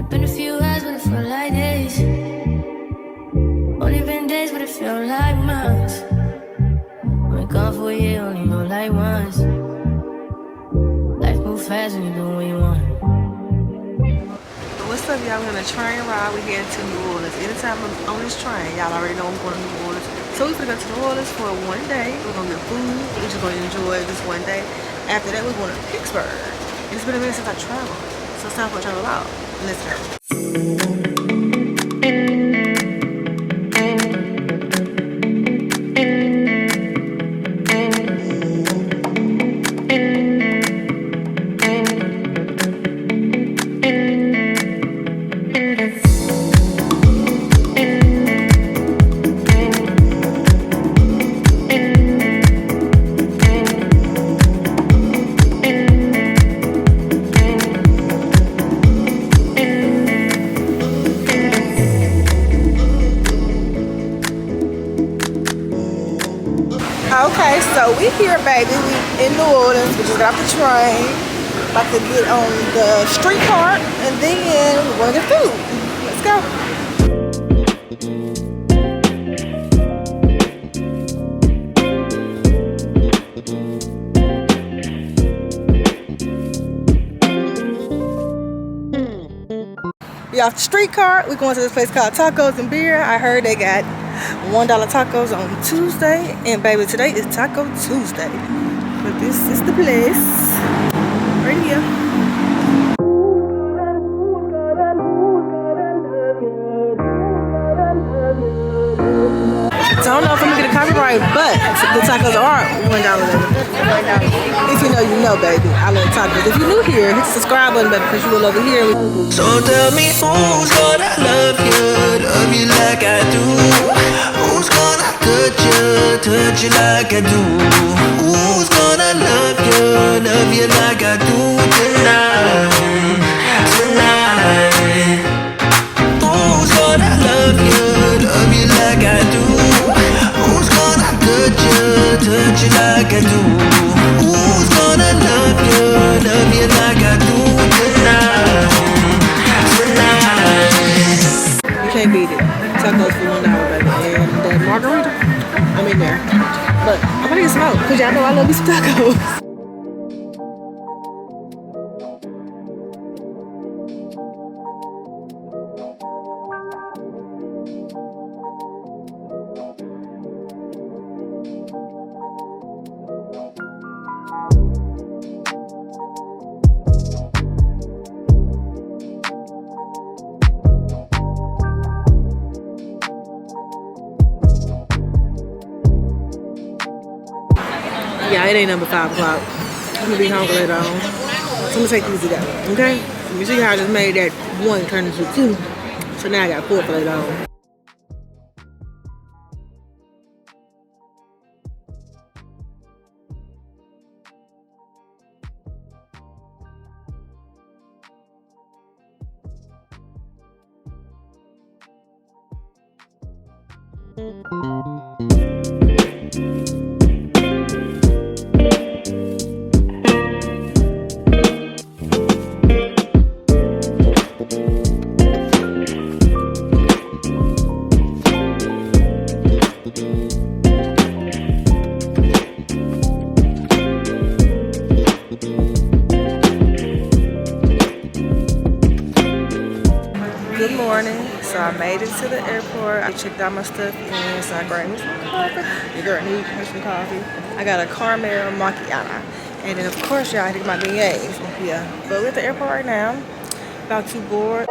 Been a few hours, but it felt like days. Only been days, but it felt like months. Been gone for a year, only know like once. Life moves fast when you do what you want. What's up, y'all? We're on a train ride. We're heading to New Orleans. Anytime I'm on this train, y'all already know I'm going to New Orleans. So we're gonna go to New Orleans for one day. We're gonna get food. We're just gonna enjoy this one day. After that, we're going to Pittsburgh. And it's been a minute since I traveled, so it's time for a travel out. Let's go. Okay, so we here, baby. We in New Orleans. We just got off the train. About to get on the streetcar, and then we're gonna get food. Let's go. We off the streetcar. We're going to this place called Tacos and Beer. I heard they got $1 tacos on Tuesday, and baby, today is Taco Tuesday. But this is the place right here. So I don't know if I'm gonna get a copyright, but the tacos are $1. If you know, you know, baby. I love tacos. If you're new here, hit the subscribe button, baby, because you will over here. So tell me who's gonna love you like I do? Who's gonna touch you like I do? Who's gonna love you like I do tonight, tonight? Who's gonna love you like I do? Who's gonna touch you like I do? Who's gonna love you like I do tonight, tonight? You can't beat it. Tacos for $1, baby. And that margarita, I'm in there. But I'm gonna get smoke, because y'all know I love me some tacos. Yeah, it ain't number 5 o'clock. I'm gonna be hungry later on. So I'm gonna take these together, okay? You see how I just made that 1 turn into 2. So now I got 4 for later on. Good morning. So I made it to the airport. I checked out my stuff in, so I grabbed me some coffee. Your girl needs some coffee. I got a caramel macchiato. And then of course y'all had to get my beignets. Yeah. But we're at the airport right now. About to board.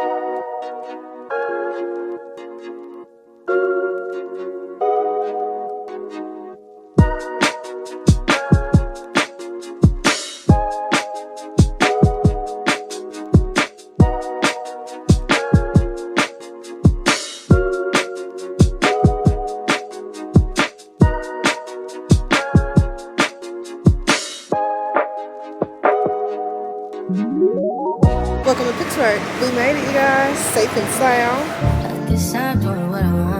Welcome to Pittsburgh. We made it, you guys. Safe and sound. I guess I'm doing what I want.